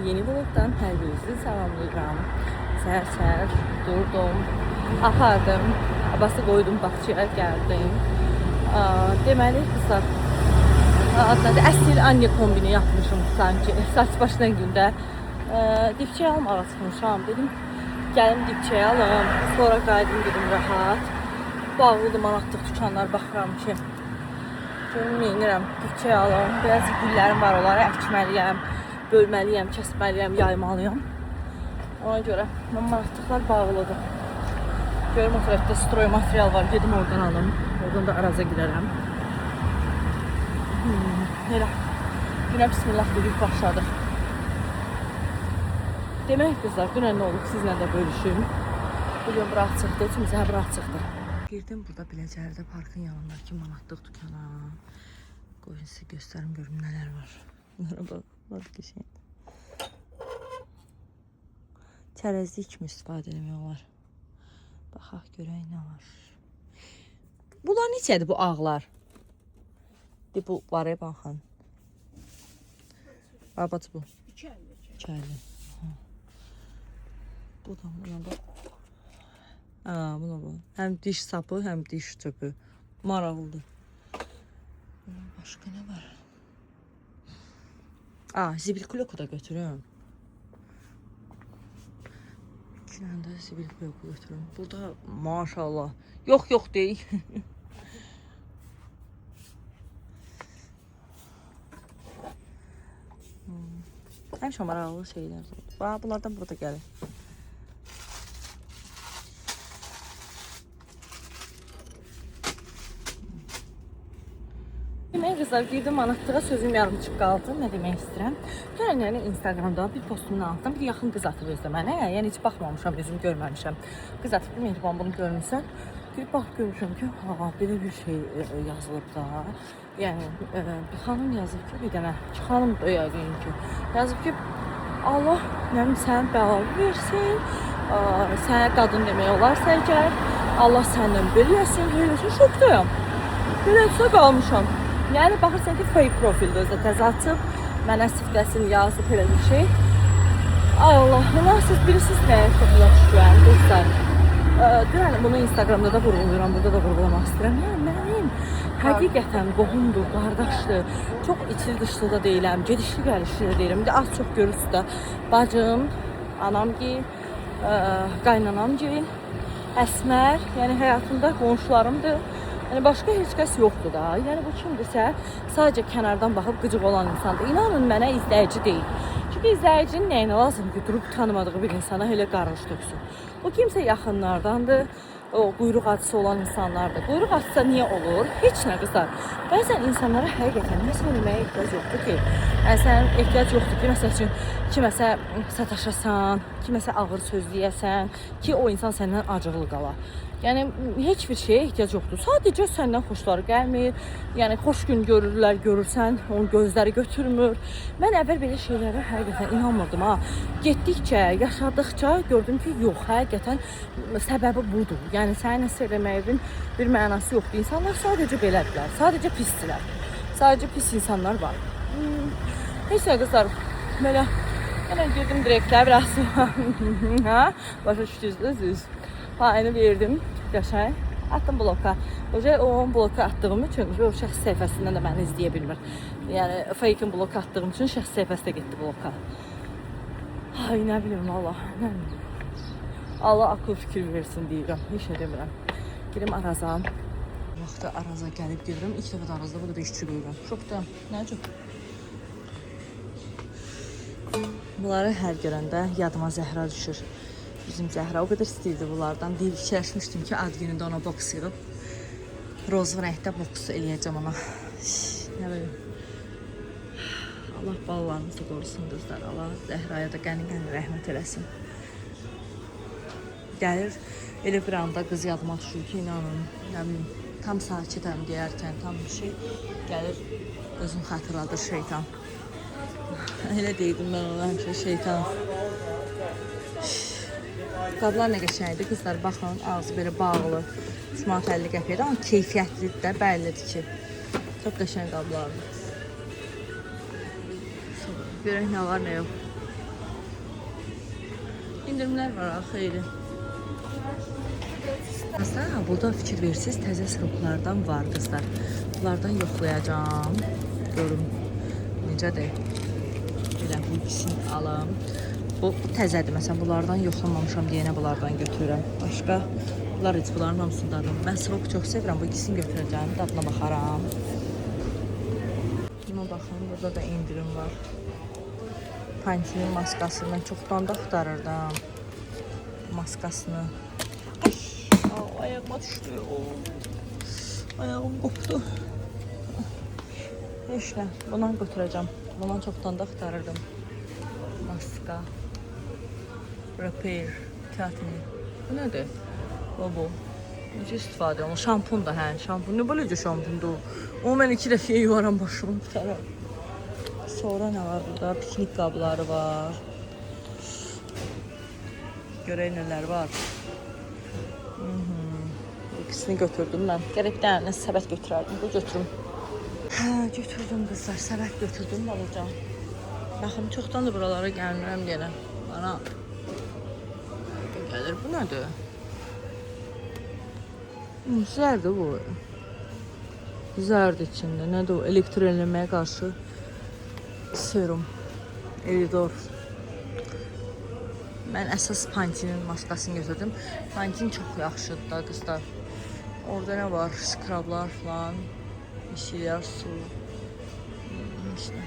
yeni vlogdan hər birinizi salamlayıram. Səhər durdum, apardım, abası qoydum bağçaya, gəldim. Deməli qızlar, əsl anne kombini yapmışım sanki. Saç başdan gündə dipçəyə almağa çıxmışam. Dedim, gəlim dipçəyə alım, sonra qaydım dedim rahat. Bağlıdır manatlıq dükanlar, baxıram ki, görüm neyinirəm, dipçəyə alım. Biraz güllərim var, onları əkməliyəm, bölməliyəm, kəsməliyəm, yaymalıyam. Ona görə manatlıqlar bağlıdır. Görüm o tərəfdə stroy material var, gedim oradan alım. Oradan da Araza girərəm. Elə, günə bismillah deyib başladıq. Demək qızlar, dünən nə olub, sizlə də bölüşüm. Bugün bıraq çıxdı, üçümüzə bıraq çıxdı. Girdim burada Biləcəridə parkın yanındakı manatlıq dükana. Qoyun sizə göstərim, görüm nələr var. Bunlara bax, ki şey. Çərəzlik kimi istifadə etmək olar. Baxaq, görək nə var. Bunlar neçədir bu ağlar? Bu var ya, baxın. Babacı bu. 2.50. Bu da buna da. Buna bu. Həm diş sapı, həm diş çöpü. Maraqlıdır. Başqa nə var? Zibil kuloku da götürüm. 2 dənə də zibil kuloku götürüm. Burada maşallah. Yox deyil. Həmişə maraqlı şeylər oldu. Bunlardan burada gəlir. Demək qızlar, girdim manatlığa, sözüm yarımçıq qaldı. Nə demək istəyirəm? Yəni Instagramda bir postumun altından bir yaxın qız atıb özdə mənə. Yəni heç baxmamışam, özüm görməmişəm. Qız atıb, mehriban bunu görmüşsən. Bir bax görmüşəm ki, belə bir şey yazılıb da. Yəni bir xanım yazıb ki, bir dənə xanım yəqin ki, yazıb ki, Allah mənim sənə bəlalı versin, sənə qadın demək olarsa əgər, Allah səndən beləyəsin, şokdayam. Beləcə qalmışam. Yəni baxırsan ki, fake profildə özdə təzə açıb, mənə sifdəsini yazıb elə bir şey. Ay Allah, siz bilirsiniz nəyə çox yaxşıyam, dostlar. Dünən bunu Instagramda da vurğuluyorum, burada da vurğulamaq istəyirəm. Yəni mənim həqiqətən qohumdur, qardaşdır. Çox içli dışlı da deyiləm, gedişli gəlişli də deyiləm. Az çox görürsünüz də bacım, anamgil, qaynanamgil, Əsmər, yəni həyatımda qonşularımdır. Yəni başqa heç kəs yoxdur da. Yəni bu kimdirsə sadəcə kənardan baxıb qıcıq olan insandır. İnanın mənə izləyici deyil. Çünki izləyicinin nəyinə lazım ki, durub tanımadığı bir insana elə qarış töksün. O kimsə yaxınlardandır, o quyruq acısı olan insanlardır. Quyruq acısı niyə olur? Heç nə qızlar. Bəzən insanlara həqiqətən nə söyləməyə ehtiyac yoxdur ki. Yəni sənin ehtiyac yoxdur ki, məsəl üçün kiməsə sataşasan, kiməsə ağır söz deyəsən ki, o insan səndən acıqlı qala. Yəni heç bir şeyə ehtiyac yoxdur. Sadəcə səndən xoşları gəlmir. Yəni xoş gün görürlər, görürsən, onun gözləri götürmür. Mən əvvəl belə şeylərə həqiqətən inanmırdım ha. Getdikcə, yaşadıkça gördüm ki, yox, həqiqətən səbəbi budur. Yəni səni sevməyin bir mənası yoxdur. İnsanlar sadəcə belədirlər. Sadəcə pisdirlər. Sadəcə pis insanlar var. Heç nə qızlar, belə girdim direktlə biraz. Başa düşdünüz? Payını verdim, qəşəng. Attım bloka. O bloka attığım üçün o şəxs səhifəsindən də məni izləyə bilmir. Yəni fake-in bloka attığım üçün şəxs səhifəsi də getdi bloka. Ay nə bilim Allah, nə bilim. Allah akıl fikir versin deyirəm, heç nə demirəm. Girim Araza. Vaxtı Araza gəlib gedirəm. İlk dəfə Arazda burada da işçi görürəm. Şokda, nə çox. Bunları hər görəndə yadıma Zəhra düşür. Bizim Zəhra o qədər istəyirdi bunlardan. Deyib fikirləşmişdim ki, ad günündə ona boks yığıb roz rəngdə boks eləyəcəm ona. Nə bilim. Allah balalarımızı qorusun qızlar. Allah Zəhraya da qəni-qəni rəhmət eləsin. Gəlir, elə bir anda qız yadıma düşür ki, inanın, nə bilim, tam sakitəm deyərkən, tam bir şey gəlir, özünü xatırladır şeytan. Elə deydim mən ona həmişə şeytan. Qablar nə qəşəngdir, qızlar baxın, ağzı belə bağlı, 3 manat 50 qəpikdir, amma keyfiyyətlidir də, bəllidir ki, çox qəşəng qablardır. Görək nə var, nə yox. İndirimlər var ha, xeyli. Qızlar, burada fikir versiniz, təzə siruplardan var qızlar. Bunlardan yoxlayacağım. Görüm necədir. Belə bu ikisini alım. Bu təzədir. Məsələn, bunlardan yoxlamamışam deyənə bunlardan götürürəm. Başqa bunlar heç bunların hamısındadır. Mən sirupu çox sevirəm. Bu ikisini götürəcəm. Dadına baxaram. Buna baxın, burada da indirim var. Pantene maskası. Mən çoxdan da axtarırdım maskasını. Ay, ayağıma düşdü. Ayağım qopdu. Heç nə, bundan götürəcəm. Bundan çoxdan da axtarırdım. Maska. Repair. Katini. Bu nədir? Bu. Necə istifadə olunur? Şampun da, hə. Şampun. Ne böyləcə şampundur? O, mən 2 dəfə yuvaram başımı tutarım. Sonra nə var burada? Piknik qabları var. Görək nələr var. İkisini götürdüm mən. Gərək bir dənə səbət götürərdim. Bu götürüm. Hə, götürdüm qızlar. Səbət götürdüm alacağım. Baxın, çoxdan da buralara gəlmirəm yenə. Bana gəlir. Bu nədir? Zərdir bu. Zərdir içində. Nədir o? Elektroenləməyə qarşı serum. Elidor. Mən əsas Pantene'in maskasını götürdüm. Pantene çox yaxşıdır da qızlar. Orada nə var? Skrablar falan. Bir şeyler, su. İşte.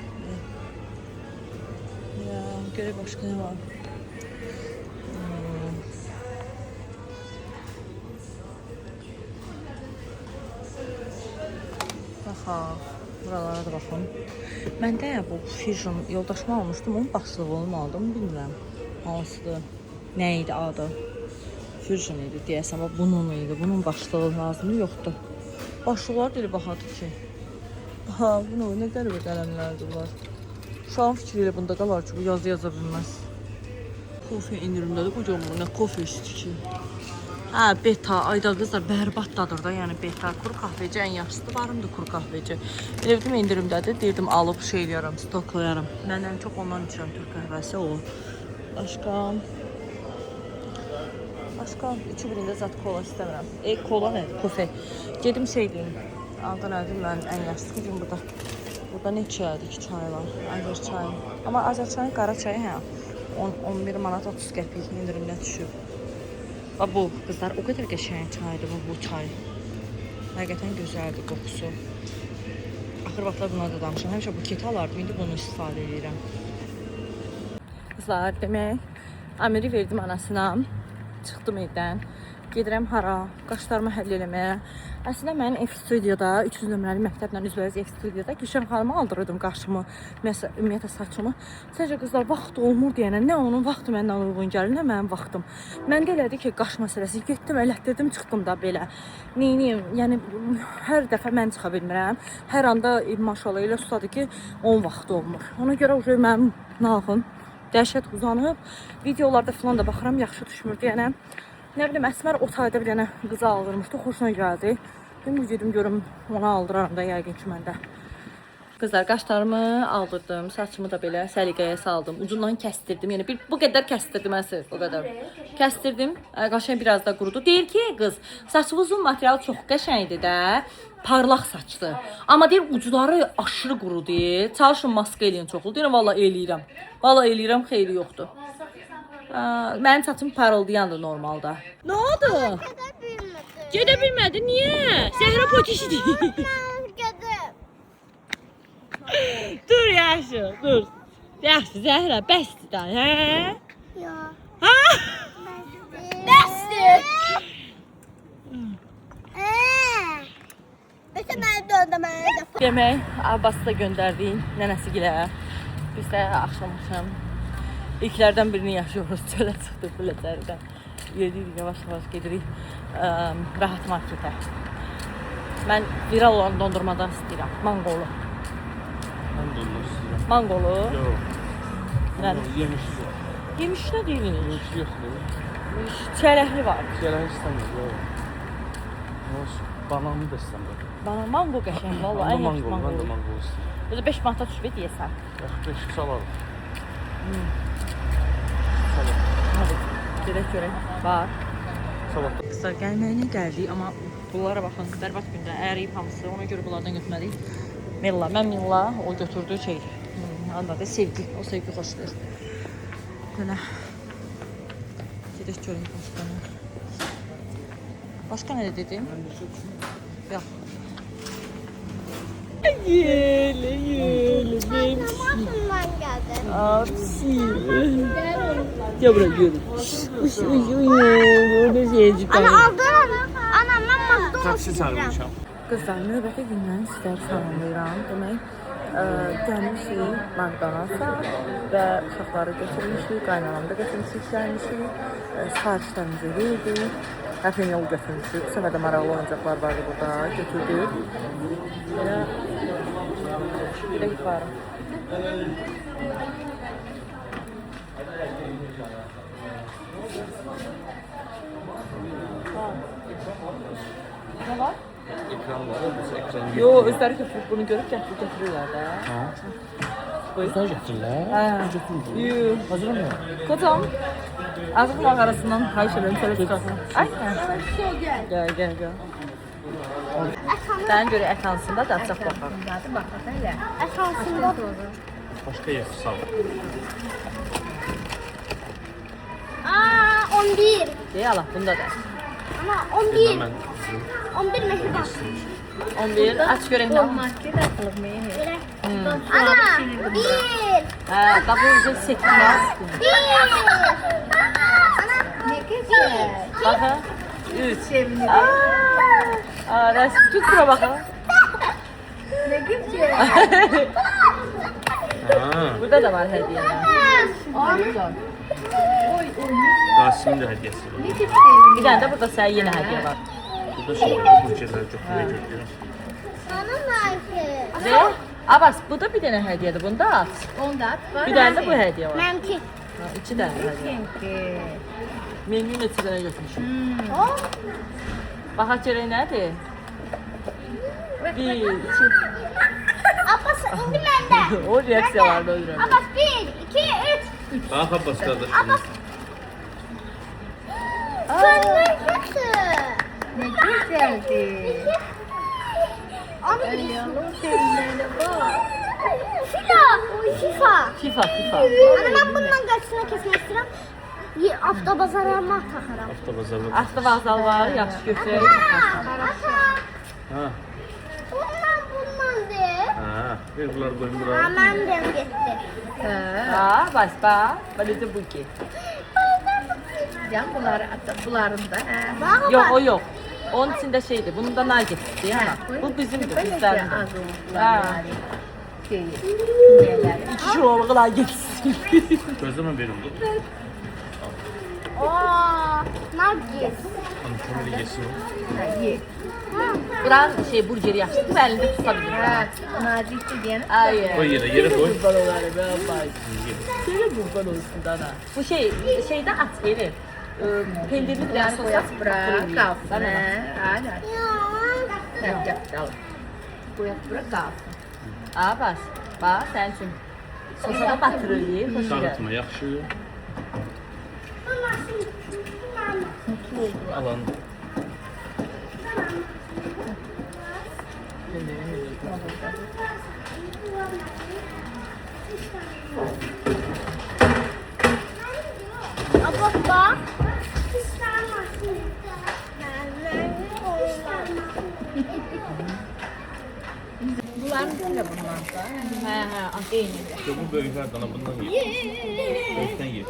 Ya, görək başqa nə var? Baxa, buralara da baxın. Məndə bu Fusion yoldaşıma almışdım. Onun başlığını aldım, bilmirəm. Hansıdır? Nə idi adı? Fusion idi deyəsəm, amma bunun idi. Bunun başlığı lazımı yoxdur. Başlıqlar deyil baxadı ki. Ha, bu nə qəribə qələmlərdir bunlar. Uşağın fikri ilə bunda qalar ki, bu yazı yaza bilməz. Kofe indirimdədir bu cəmur, nə kofe üstü ki. Hə, beta, ayda qızlar bərbaddadır da, yəni beta. Kuru kahveci ən yaxşısı varımdır kuru kahveci. Elə bildim indirimdədir, deyirdim alıb şey eləyərəm, stoklayarım. Mən ən çox ondan içirəm Türk qəhvəsi o. Başqa üçü birində zat kola istəmirəm. Kola nədir? Kofe. Gedim şey deyim. Adı nədir? Mən ən yaxşısı gün burada. Burada ne çaydır? 2 çay var. Azər çayı. Amma Azər çayın qara çayı hə. 11 manat 30 qəpik indirimdən düşüb. Və bu qızlar o qədər qəşəng çaydır bu çay. Həqiqətən gözəldir qoxusu. Axır vaxtlar buna da danışım. Həmişə buket alardım. İndi bunu istifadə edirəm. Qızlar demək, Amiri verdim anasına. Çıxdım evdən. Gedirəm hara? Qaşlarımı həll eləməyə. Əslində mən F studiyada 300 nömrəli məktəblə üzbəüz F studiyada Gülşən xanıma aldırırdım qaşımı, ümumiyyətlə saçımı. Sadəcə qızlar vaxt olmur deyənə nə onun vaxtı məndən uyğun gəlir, nə mənim vaxtım. Məndə elədi ki, qaş məsələsi getdim, elətdirdim, çıxdım da belə. Neyniyim? Yəni hər dəfə mən çıxa bilmirəm. Hər anda maşallah elə ustadır ki, onun vaxtı olmur. Ona görə mənim nağım dəhşət uzanıb. Videolarda falan da baxıram, yaxşı düşmür deyənə. Nə bilim, Əsmər o tayda bir dənə qıza aldırmışdı, xoşuna gəldi. Dedim, gedim görüm, ona aldıraram da yəqin ki məndə. Qızlar, qaşlarımı aldırdım, saçımı da belə səliqəyə saldım. Ucundan kəstirdim, yəni bu qədər kəstirdim, əsr, o qədər. Kəstirdim, qaşım biraz da qurudu. Deyir ki, qız, saçınızın materialı çox qəşəngdir də, parlaq saçdı. Amma deyir, ucuları aşırı quru deyir. Çalışın maska eləyin çoxlu. Deyirəm, valla eləyirəm. Valla eləyirəm, xeyri yoxdur. Mənim saçım parıldayandır normalda. Nə oldu? Gedə bilmədi. Niyə? Zəhra potişdir. Dur yaxşı, dur. Yaxşı, Zəhra, bəsdir da, hə? Yox. Ha? Bəsdir. Mesela mən də orada mənə də Demək, Abbası da göndərdik nənəsigilə. Biz də axşam ilklərdən birini yaşıyoruz. Çölə çıxdıq biləcərdən. Yedirik, yavaş-yavaş gedirik rahat marketə. Mən viral olan dondurmadan istəyirəm. Manqolu. Mən dondurma istəyirəm. Manqolu. Yox. Nədir? Yemişsiz var. Yemiş nə deyil? Yemişsiz yoxdur. Çələkli var. Çiyələh istəmir, yox. Bananı da istəmir. Bana mango qəşəng, valla ən yaxşı Mən də manqolu. manqolu istəyirəm. Özü 5 manata düşüb deyəsən. Yaxşı, 5 çalarım. Hadi. Gedək görək. Var. Sabah. Qısa gəlməyinə gəldik, amma bunlara baxın, bərbad gündə əriyib hamısı. Ona görə bunlardan götürməliyik. Milla, mən Milla, o götürdü şey. Anladı, sevgi. O sevgi xoşlayır. Belə. Gedək görək başqa nə. Başqa nə dedim? Yox. Yele, yele, bebeğim. Mamasından geldi. Abisi. Gel buraya görün. Orada şeycik Ana var. aldın ana ben McDonald's Taksi istiyorum. çağırmışam. Qızlar, növbəti gündən sizləri salamlayıram. Demək, gəlmişik McDonald's-a və uşaqları götürmüşük, qaynanamı da götürmüşük, gəlmişik. Sifarişlərimizi verdik. Həfin yol götürmüşük. Bu səfər də maraqlı oyuncaqlar vardı burada. Götürdük. Belə bir yuxarı. Nə var? Ekran var. Biz ekranı Yo, özləri götürüb bunu görüb gətirirlər də. Ha. Buyur. Sen getirirler. Hə. Götürürler. Yo. Hazır mı? Kocam. Ağzının arasından xahiş edirəm şöyle çıxasın. Ay. Gəl, gəl, gəl. Sən görə ət hansında da açaq baxaq. Esasında Başka yer sağ ol. Aa 11. Deyə Allah, bunda da. Ama 11. Hemen. 11 mehriban. 11 aç görək nə. Ana 1. Hə, qabı seçmə. 1. Ana ne güzel. Baxın. 3. Aa, rəsm tut bura baxın. Ne güzel. Ha. Burada da var hədiyyələr. Rasim'in de hediyesi var. Bir dənə də burada sənə yenə hədiyyə var. Burada şey var. Burçeler çok güzel götürüyor. Bana Nike. Və Abbas, bu da bir dənə hədiyyədir. Bunu da at. Bir dənə də bu hədiyyə var. Benimki. Ha, 2 dənə hədiyyə. Menü neçə dənə götürmüşüm. Oh. Baxaq görək nədir? 1, 2. Abbas indi bende. O reaksiyalarını öldürəm. Abbas 1, 2, 3. Daha Abbas kardeşim. Abbas. Sen ne kötü? Ne güzeldi. Abi Yavrum sevimlerine bak. FIFA. FIFA. FIFA, FIFA. Ana ben bundan kaçına kesmek istiyorum. Avtobazarıma takarım. Hafta pazarlık. Asta vazal var, yaxşı götürək. Ata. Ha. Bundan de. Ha. Bir bunlar koyun buraya. Aman dem gitti. Ha, bas, bax. Beləcə bu ki. Can bunların da. Bak Yox, o yox. Onun içində şeydir, bunun da nagetsdir, yana. Bu bizimdir, bizlərimdir. Ha. Şeyi. 2 kiloluğu nagetsdir. Gözleme benim bu. Ooo. Nargis. Hani kömürü yesin. Ye. Buranın şey, burgeri yaxşıdır, bu əlində tuta bilir. Nazikçi diyen. Ay, Koy yere koy. Qurban olarım, bay. Sənə qurban olsun dana. Bu şeydə at verir. Pendirli biraz sos Koyas at, bırak atılır. kalsın. Tamam. Hala. Ya. Yap kalsın. Koyas bırak kalsın. Aa, bas. Bax, sənin üçün. Sosa da batırır, yeyir, xoş gəlir. Dağıtma yaxşı. Alan. Abbas bak. Bunların da bundan da. Eyni. Yok bu bölümler bana bundan ye. Bölükten ye.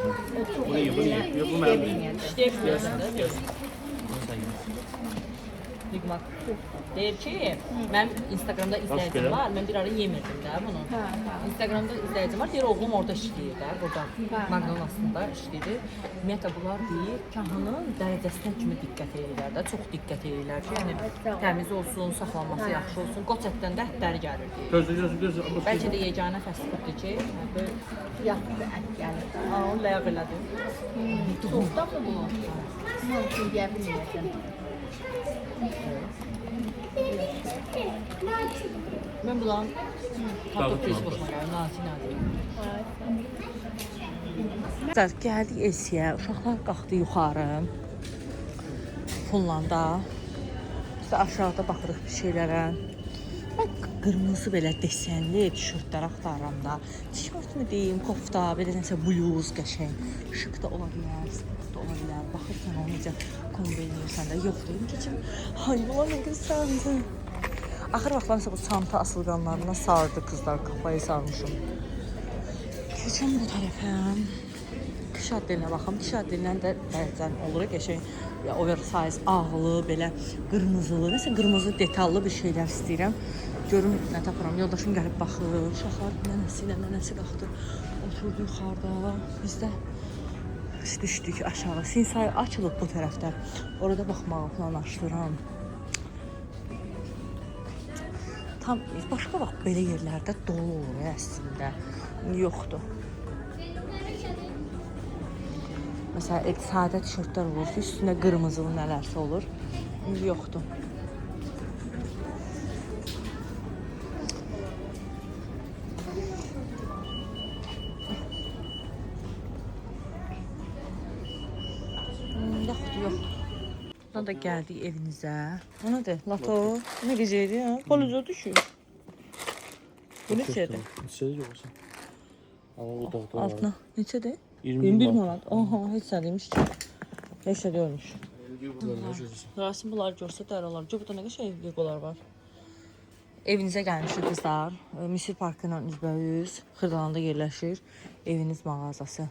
Bunu ye, bunu ye. Yok bu ben bunu. İşləyirsən də. Bunu sen ye. Yıqmaq. Deyir ki, mən Instagramda izləyicim belə? var, mən bir ara yemirdim də bunu. Instagramda izləyicim var, deyir oğlum orada işləyir də, burada McDonald's-da işləyir. Ümumiyyətlə bunlar deyir, kahanın dərəcəsinə kimi diqqət edirlər də, çox diqqət edirlər ki, yəni təmiz olsun, saxlanması yaxşı olsun. Qoç ətdən də ətləri gəlir deyir. Gözle. Bəlkə də yeganə fast fooddur ki, böyle Yaptı et gelir. onu ləğv elədi. Soğukta mı bu? Mümkün diyebilirsin. Mən bunların Dağıtma. kartof peyzi xoşuma gəlir, nazi nazi. Gəldik Esiyə, uşaqlar qalxdı yuxarı. Funlanda. Biz də aşağıda baxırıq bir şeylərə. Mən qırmızı belə desenli tişörtlər axtarıram da. Tişört mü deyim, kofta, belə nəsə bluz qəşəng. Şık da ola bilər, sport da ola bilər. Baxırsan onu necə kombinləyirsən də. Yox deyim ki, ay bula nə gözəldir. Axır vaxtlar məsələn bu çanta asılqanlarına sardı qızlar, kafayı sarmışım. Keçəm bu tərəfə. Kış addelinə baxım. Kış addelinə də bəzən olur qəşəng. Ya oversize, ağlı, belə qırmızılı, nəsə qırmızı detallı bir şeylər istəyirəm. Görüm nə tapıram. Yoldaşım gəlib baxır. Uşaqlar nənəsi qalxdı. Oturdu yuxarıda. Biz də düşdük aşağı. Sinsay açılıb bu tərəfdə. Orada baxmağı planlaşdıram. Tam başqa vaxt belə yerlərdə dolu olur əslində. Yoxdur. Məsələn, sadə tişörtlər olur ki, üstündə qırmızılı nələrsə olur. Yoxdur. Yox. Buradan da gəldik evinizə. O nədir? Lato. Nə gecəydi ya? Polizor düşür. Bu neçədir? Neçədir yoxsa? Amma bu doktor Altına. Neçədir? 21 manat. Aha, heç nə demiş ki. Heç nə görmüş. manat. Rasim bunları görsə dərə olar. Burada nə qəşəng legolar var. Evinizə gəlmişik qızlar. Misir Parkı ilə üzbəüz Xırdalanda yerləşir eviniz mağazası.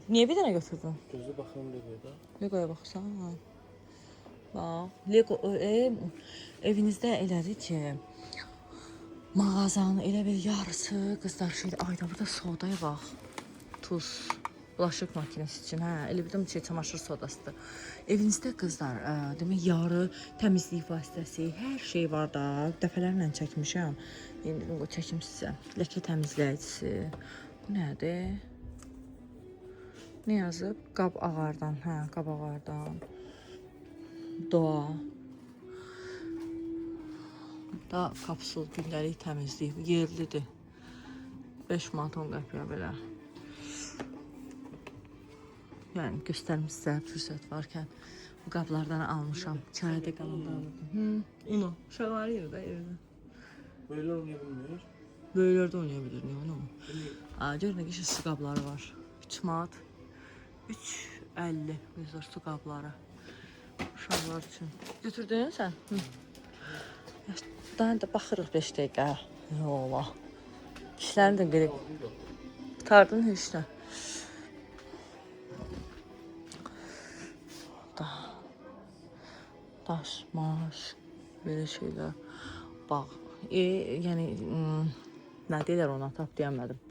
Niyə bir dənə götürdün? Gözə baxıram Lego'ya. Lego'ya baxırsan? Ha. Bax, Lego evinizdə elədir ki, mağazanın elə bir yarısı qızlar şeydir. Ayda burada sodaya bax. Tuz, bulaşıq makinesi üçün, hə, elə bir də çamaşır sodasıdır. Evinizdə qızlar, demək yarı təmizlik vasitəsi, hər şey var da. Dəfələrlə çəkmişəm. İndi bunu çəkim sizə. Ləkə təmizləyicisi. Bu nədir? Nə yazıb? Qab ağardan, hə, qab ağardan. Doğa. Da kapsul gündəlik təmizlik yerlidir. 5 manat 10 qəpiyə belə. Yəni göstərim sizə fürsət varkən bu qablardan almışam. Çayda qalanda alırdım. Onu uşaqlar yer də evdə. Böyle oynaya bilmiyor. Böyüklər də oynaya bilir, niyə oynamır? Gör nə qəşəng su qabları var. 3 manat 3.50 bizlər su qabları. Uşaqlar üçün. Götürdün sən? Daha da baxırıq 5 dəqiqə. Yola. İşlərini də qırıq. Qutardın heç nə. Daş, maş, belə şeylər. Bax, yəni nə deyirlər ona, tap deyəmədim.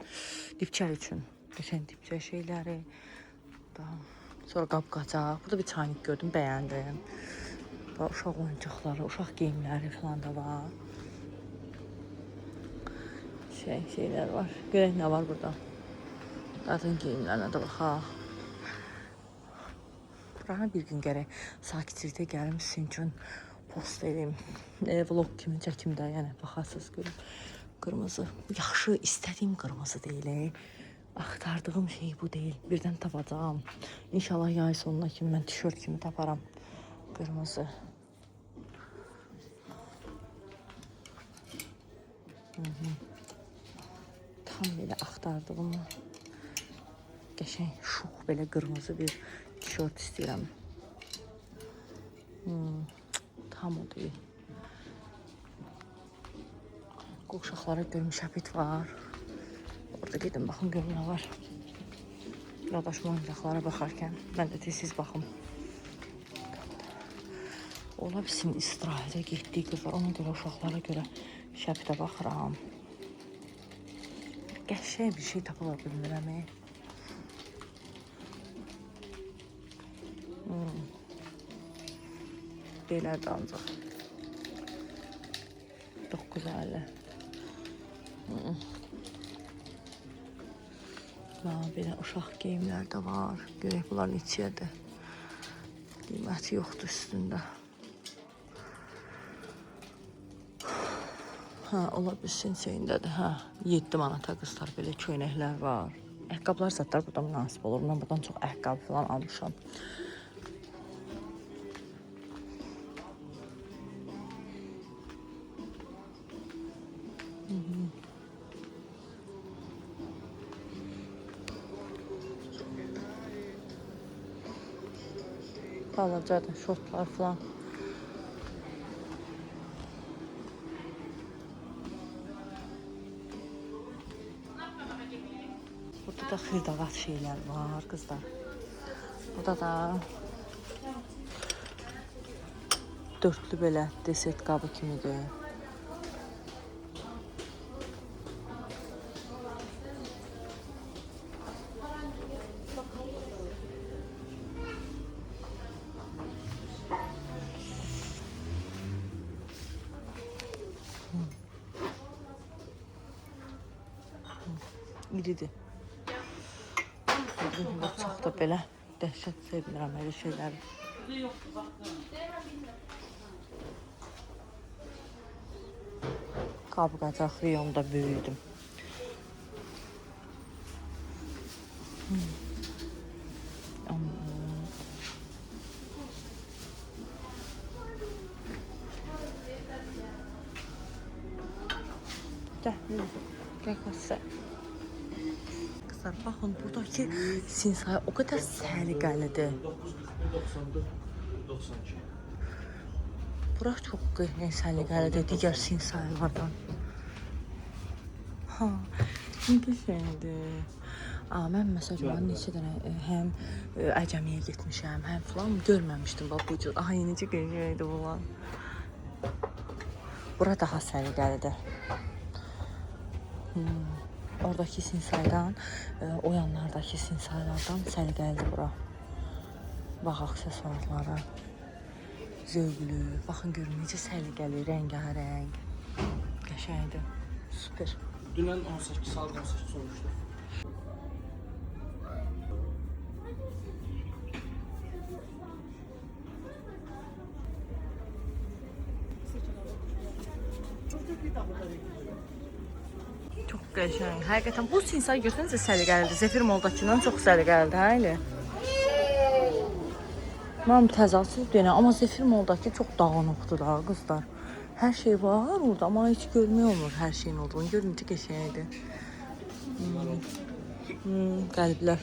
Dipçək üçün. Geçən dipçək şeyləri. Sonra qab-qacaq. Burada bir çaynik gördüm, bəyəndim. Uşaq oyuncaqları, uşaq geyimləri falan da var. Şeylər var. Görək nə var burada. Qadın geyimlərinə də baxaq. Buranı bir gün gərək sakitlikdə gəlim sizin üçün post edeyim. Vlog kimi çəkim də, yəni baxasınız görün. Qırmızı. Yaxşı, istədiyim qırmızı deyil. Axtardığım şey bu deyil. Birdən tapacağam. İnşallah yay sonuna kimi mən tişört kimi taparam. Qırmızı. Tam belə axtardığım qəşəng, şux belə qırmızı bir tişört istəyirəm. Tam o deyil. Uşaqlara görüm şapit var. Orada gedim baxın görüm nə var. Yoldaşım oyuncaqlara baxarkən mən də tez baxım. Ola bilsin istirahətə getdik qızlar. Ona görə uşaqlara görə şapitə baxıram. Qəşəng bir şey tapıla bilmirəm. Belədir ancaq 9.50. Belə uşaq geyimlər də var. Görək bunlar neçədir. Qiyməti yoxdur üstündə. Ola bilsin şeyindədir. 7 manata qızlar belə köynəklər var. Ayaqqabılar zətlər burada münasib olur. Mən buradan çox ayaqqabı falan almışam. Balacadır, şortlar falan. Burada da xırdavat şeyler var kızlar. Burada da dörtlü belə desert qabı kimidir. İridir. Çox da belə dəhşət sevmirəm elə şeyləri. Qabqacaq reyonda böyüdüm. Gəl qasa. Kızlar baxın, buradakı sinsay o qədər səliqəlidir. 92. Bura çox səliqəlidir digər sinsaylardan. Ha, çünki şeydir. Mən məsələn neçə dənə həm əcəmiyə getmişəm, həm falan görməmişdim bax bu cür. Aha, necə gözəldir bunlar. Bura daha səliqəlidir. Oradakı sinsaydan, o yanlardakı sinsaylardan səliqəlidir bura. Bax, aksesuarlara. Zövqlü, baxın görün necə səliqəli, rəngarəng. Qəşəngdir. Süper. Dünən 18 saat 18 olmuşdu. Çox qəşəng. Həqiqətən bu sinsay görsəniz səliqəlidir. Zefir Moldakından çox səliqəlidir, hə elə? Mən təzasız deyirəm, amma Zefir Moldakı çox dağınıqdır da qızlar. Hər şey var orada, amma heç görmək olmur hər şeyin olduğunu. Görün necə qəşəngdir. Qəlblər.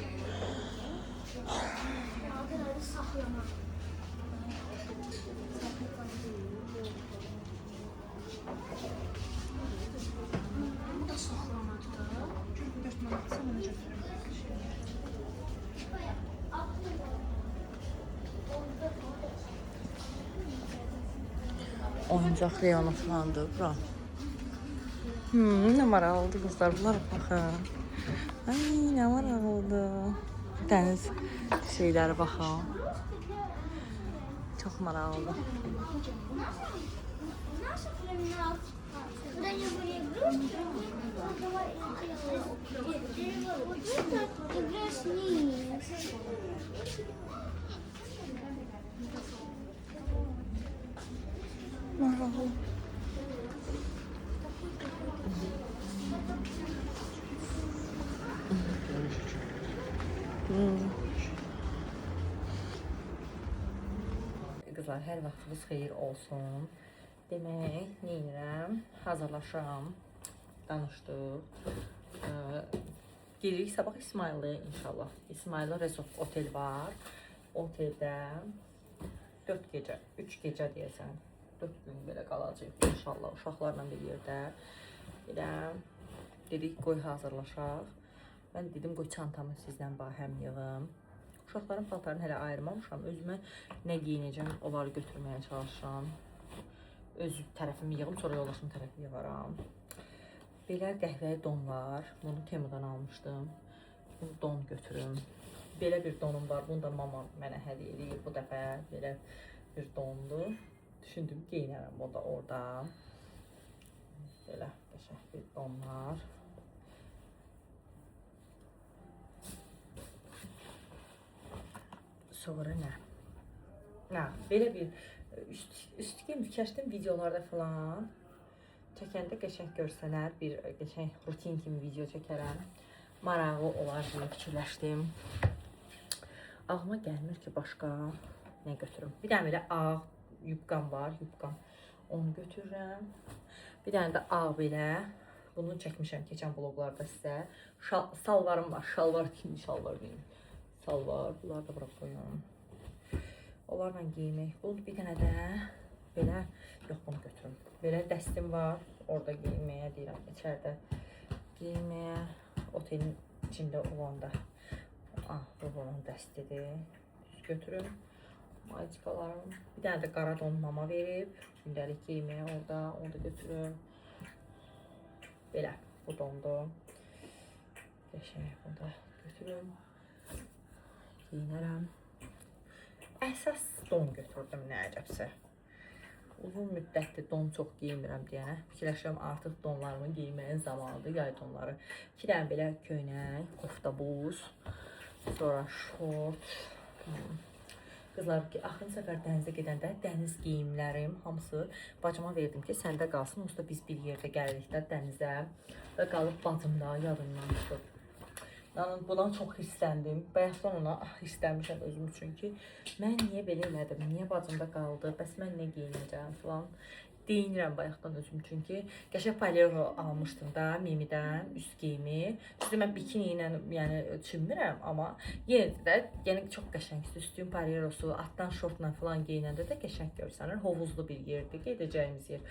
Oyuncaq reyonu falandır bura. Nə maraqlıdır qızlar, bunlara baxın. Ay, nə maraqlıdır. Dəniz şeyləri baxın. Çox maraqlıdır. Maraqlı. Qızlar, hər vaxtınız xeyir olsun. Demək, neyirəm? Hazırlaşıram. Danışdıq. Gelirik sabah İsmail'e inşallah. İsmail'e resort otel var. Oteldə 4 gecə, 3 gecə deyəsən. 4 gün belə qalacaq inşallah uşaqlarla bir yerdə. Elə dedik qoy hazırlaşaq. Mən dedim qoy çantamı sizdən həm yığım. Uşaqların paltarını hələ ayırmamışam. Özümə nə giyinəcəm, onları götürməyə çalışıram. Öz tərəfimi yığım, sonra yoldaşım tərəfi yığaram. Belə qəhvəyi don var. Bunu Temu'dan almışdım. Bunu don götürüm. Belə bir donum var. Bunu da mama mənə hədiyyə edir bu dəfə. Belə bir dondur. Düşündüm geyinərəm o da orada. Belə qəşəng bir donlar. Sonra nə? Belə bir üstü fikirləşdim videolarda falan. Çəkəndə qəşəng görsənər, bir qəşəng rutin kimi video çəkərəm. marağı olar deyə fikirləşdim. Ağlıma gəlmir ki, başqa nə götürüm. Bir dənə belə ağ yubqam var, yubqam. Onu götürürəm. Bir dənə də ağ belə. Bunu çəkmişəm keçən vloqlarda sizə. Salvarım var. Şalvar kimi şalvar deyim. Salvar. Bunları da bura qoyuyorum. Onlarla giymək. Bu bir dənə də belə, yox bunu götürüm. Belə dəstim var. Orada giyməyə deyirəm. İçəridə giyməyə. Otelin içində olanda. Bu bunun dəstidir. Düz götürüm. Maycıqalarım. Bir dənə də qara don mama verib. Gündəlik giyməyə orada. Onu da götürüm. Belə. Bu dondur. Qəşəng. Bunu da götürüm. Giyinərəm. Əsas don götürdüm, nə əcəbsə. Uzun müddətdir don çox giymirəm deyənə. Fikirləşirəm artıq donlarımı giyməyin zamanıdır, yay donları. 2 dənə belə köynək, kofta buz, sonra şort. Qızlar ki, axırıncı səfər dənizə gedəndə dəniz geyimlərim hamısı bacıma verdim ki, səndə qalsın. Onsuz da biz bir yerdə gəlirik də dənizə və qalıb bacımda yadımdan çıxıb. Yəni, buna çox hirsləndim. Bayaqdan ona hirslənmişəm özüm üçün ki, mən niyə belə elədim, niyə bacımda qaldı, bəs mən nə geyinəcəm filan. Deyinirəm bayaqdan özüm üçün ki, qəşəng palero almışdım da Mimidən, üst geyimi. Düzdür, mən bikini ilə yəni, çinmirəm, amma yenə də yəni, çox qəşəngdir. Üstün palerosu, altdan şortla filan geyinəndə də qəşəng görsənir. Hovuzlu bir yerdir, gedəcəyimiz yer.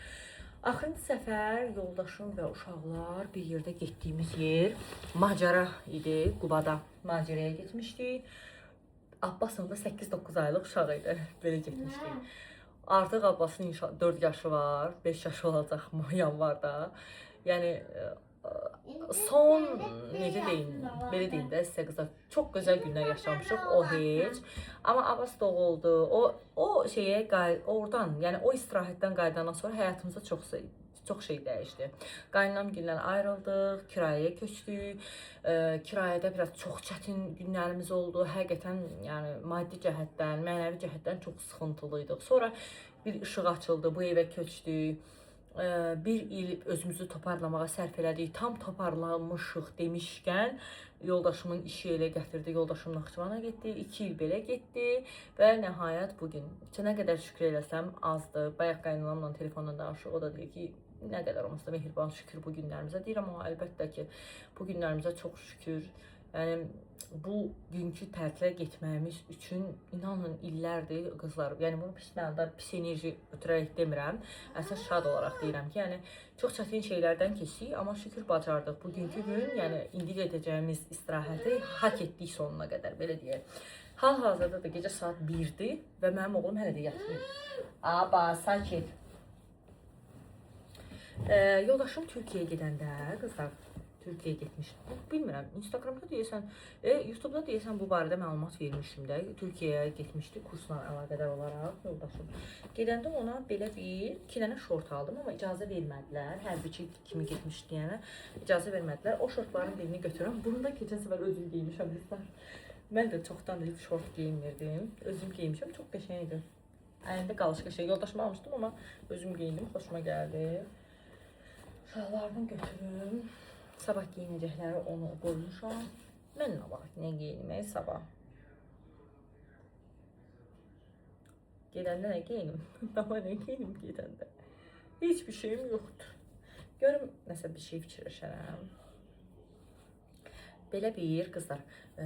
Axırıncı səfər yoldaşım və uşaqlar bir yerdə getdiyimiz yer macəra idi, Qubada macəraya getmişdik. Abbasın da 8-9 aylıq uşaq idi, belə getmişdik. Artıq Abbasın 4 yaşı var, 5 yaşı olacaq yanvarda. Yəni, son, necə deyim, belə deyim də sizə qızlar, çox gözəl günlər yaşamışıq, o heç. Amma Abbas doğuldu, o şeyə, oradan, yəni o istirahətdən qayıdandan sonra həyatımızda çox şey dəyişdi. Qaynanamgildən ayrıldıq, kirayəyə köçdük. Kirayədə biraz çox çətin günlərimiz oldu. Həqiqətən, yəni maddi cəhətdən, mənəvi cəhətdən çox sıxıntılıydıq. Sonra bir işıq açıldı, bu evə köçdük. Bir il özümüzü toparlamağa sərf elədik. Tam toparlanmışıq demişkən yoldaşımın işi elə gətirdi. Yoldaşım Naxçıvana getdi. 2 il belə getdi və nəhayət bugün. Nə qədər şükür eləsəm azdır. Bayaq qaynanamla telefonla danışıq. O da deyir ki, nə qədər olmasa da mehriban şükür bu günlərimizə. Deyirəm amma əlbəttə ki, bu günlərimizə çox şükür. Yəni, bu günkü tətilə getməyimiz üçün inanın illərdir qızlar. Yəni, bunu pis mənada, pis enerji ötürərək demirəm. Əsas şad olaraq deyirəm ki, yəni, çox çətin şeylərdən keçdik, amma şükür bacardıq. Bugünkü gün, yəni, indi edəcəyimiz istirahəti hak etdik sonuna qədər, belə deyək. Hal-hazırda da gecə saat 1-dir və mənim oğlum hələ də yatmır. Aba, sakit. Yoldaşım Türkiyəyə gedəndə, qızlar, Türkiyəyə getmişdim. Bilmirəm, Instagramda deyəsən, YouTube'da deyəsən bu barədə məlumat vermişdim də. Türkiyəyə getmişdi kursla əlaqədar olaraq yoldaşım. Gedəndə ona belə bir 2 dənə şort aldım, amma icazə vermədilər. Hərbiçi kimi getmişdi, yəni icazə vermədilər. O şortların birini götürürəm. Bunu da keçən səfər özüm geymişəm qızlar. Mən də çoxdan da şort geyinmirdim. Özüm geymişəm, çox qəşəng idi. Əlində qalış qəşəng. Yoldaşıma almışdım, amma özüm geyindim, xoşuma gəldi. Uşaqlarını götürüm. Sabah giyinəcəkləri onu qoymuşam. Mən nə vaxt nə geyinmək sabah. Gedəndə nə geyinim? Daha nə geyinim gedəndə? Hiçbir şeyim yoxdur. Görüm, nəsə bir şey fikirləşərəm. Belə bir, qızlar,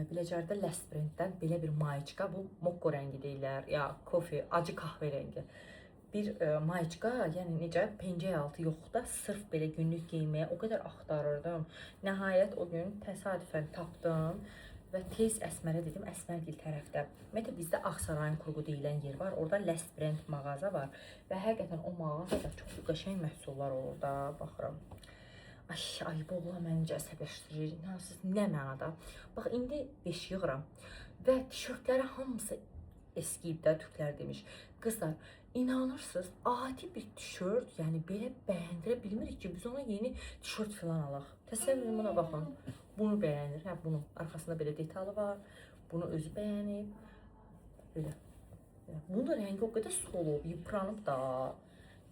Biləcərdə Last Branddən belə bir mayiçka, bu mokko rəngi deyirlər, ya kofe, acı kahve rəngi. Bir mayiçka, yəni necə, pencək altı yox da, sırf belə günlük geyməyə o qədər axtarırdım. Nəhayət o gün təsadüfən tapdım və tez Əsmərə dedim, Əsmərgil tərəfdə. Ümumiyyətlə, bizdə Ağsarayın Kurğu deyilən yer var, orada Last Brand mağaza var və həqiqətən o mağazada çox qəşəng məhsullar olur da, baxıram. Ay, bu oğlan məncə əsəbləşdirir, nə mənada. Bax, indi 5 yığıram və tişörtləri hamısı eskiyib də, türklər demiş. Qızlar, inanırsınız, adi bir tişört, yəni belə bəyəndirə bilmirik ki, biz ona yeni tişört filan alaq. Təsəvvürün buna baxın, bunu bəyənir, hə, bunun arxasında belə detalı var, bunu özü bəyənib, belə. Bunun da rəngi o qədər solub, yıpranıb da,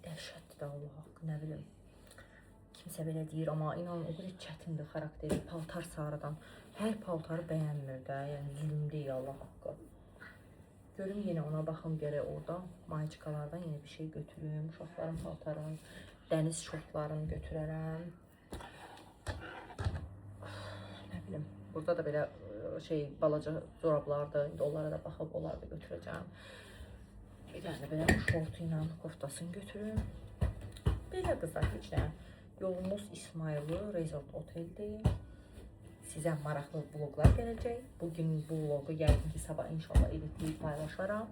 dəhşətdir də Allah haqqı, nə bilim. Kimsə belə deyir, amma inanın o qədər çətindir xarakteri. Paltar sarıdan. Hər paltarı bəyənmir də, yəni zülm deyil Allah haqqı. Görüm yenə ona baxım gərək orada mayiçkalardan yenə bir şey götürüm. Uşaqların paltarını, dəniz şortlarını götürərəm. Nə bilim, burada da belə şey balaca corablardır. İndi onlara da baxıb onları da götürəcəm. Bir dənə belə şortu ilə koftasını götürüm. Belə qızlar heç nə. Yolumuz İsmayıllı Resort Oteldir. Sizə maraqlı vloglar gələcək. Bugün bu vlogu yəqin ki sabah inşallah editləyib paylaşaram.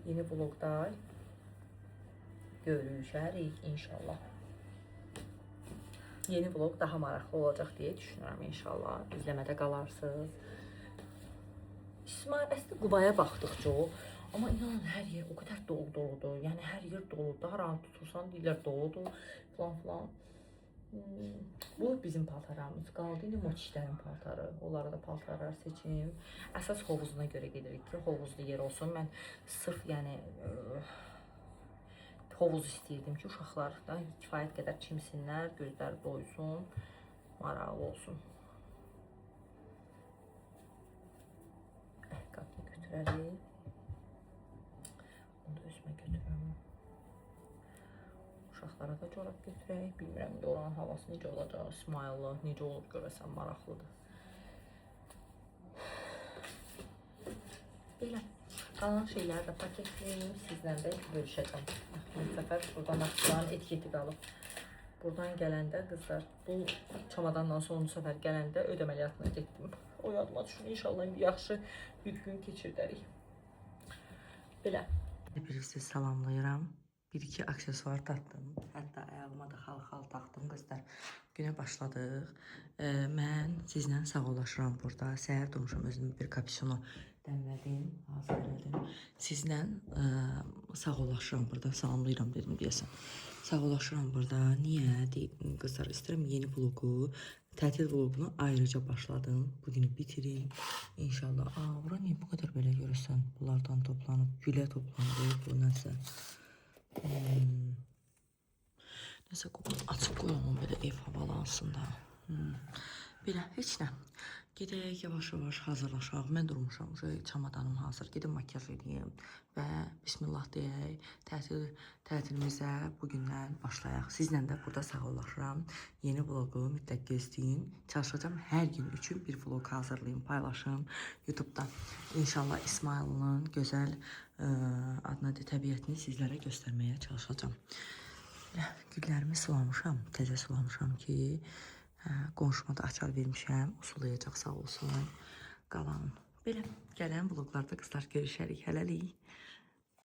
Yeni vlogda görüşərik inşallah. Yeni vlog daha maraqlı olacaq deyə düşünürəm inşallah. İzləmədə qalarsınız. İsmail əslində Qubaya baxdıqca o. Amma inanın hər yer o qədər dolu-doludur. Yəni hər yer doludur. Hər an tutursan deyirlər doludur falan. Bu bizim paltarlarımız qaldı. İndi moçişlərin paltarı. Onlara da paltarlar seçim. Əsas hovuzuna görə gedirik ki, hovuzlu yer olsun. Mən sırf yəni hovuz istəyirdim ki, uşaqlar da kifayət qədər çimsinlər, gözləri doysun, maraqlı olsun. Əhqabını götürərik. Bunu da özümə götürürəm. Uşaqlara da corab götürək. Bilmirəm, oranın havası necə olacaq, İsmayıllı, necə olur görəsən, maraqlıdır. Belə, qalan şeyləri də paketləyim, sizlə də bölüşəcəm. Bir səfər buradan Naxçıvanın etiketi qalıb. Buradan gələndə qızlar, bu çamadandan sonuncu səfər gələndə ödəməliyyatına getdim. O yadıma düşün, inşallah yaxşı bir gün keçirdərik. Belə. Birisi salamlayıram. Bir-iki aksesuar taktım. Hətta ayağıma da xal-xal taktım qızlar. Günə başladıq. Mən sizlə sağollaşıram burada. Səhər durmuşam, özümü bir kapüşonu dəmlədim, hazır elədim. Sizlə sağollaşıram burada. Salamlayıram dedim deyəsən. Sağollaşıram burada. Niyə? Deyim qızlar, istəyirəm yeni vlogu, tətil vlogunu ayrıca başladım. Bugünü bitirim. İnşallah. Bura niyə bu qədər belə görürsən? Bunlardan toplanıb, gülə toplanıb. Bu nəsə? Nəsə açıb qoyalım belə ev havalansın da. Belə heç nə. Gedək yavaş-yavaş hazırlaşaq. Mən durmuşam, çamadanım hazır. Gedim makyaj edeyim və bismillah deyək. Tətilimizə bugündən başlayaq. Sizlə də burada sağollaşıram. Yeni vlogu mütləq gözləyin. Çalışacağım hər gün üçün bir vlog hazırlayayım, paylaşım YouTube'da. İnşallah İsmayıl'ın gözəl adına təbiətini sizlərə göstərməyə çalışacağım. Güllərimi sulamışam, təzə sulamışam ki, qonşuma da açar vermişəm, usulayacaq sağ olsun, qalan. Belə, gələn vloglarda qızlar görüşərik, hələlik.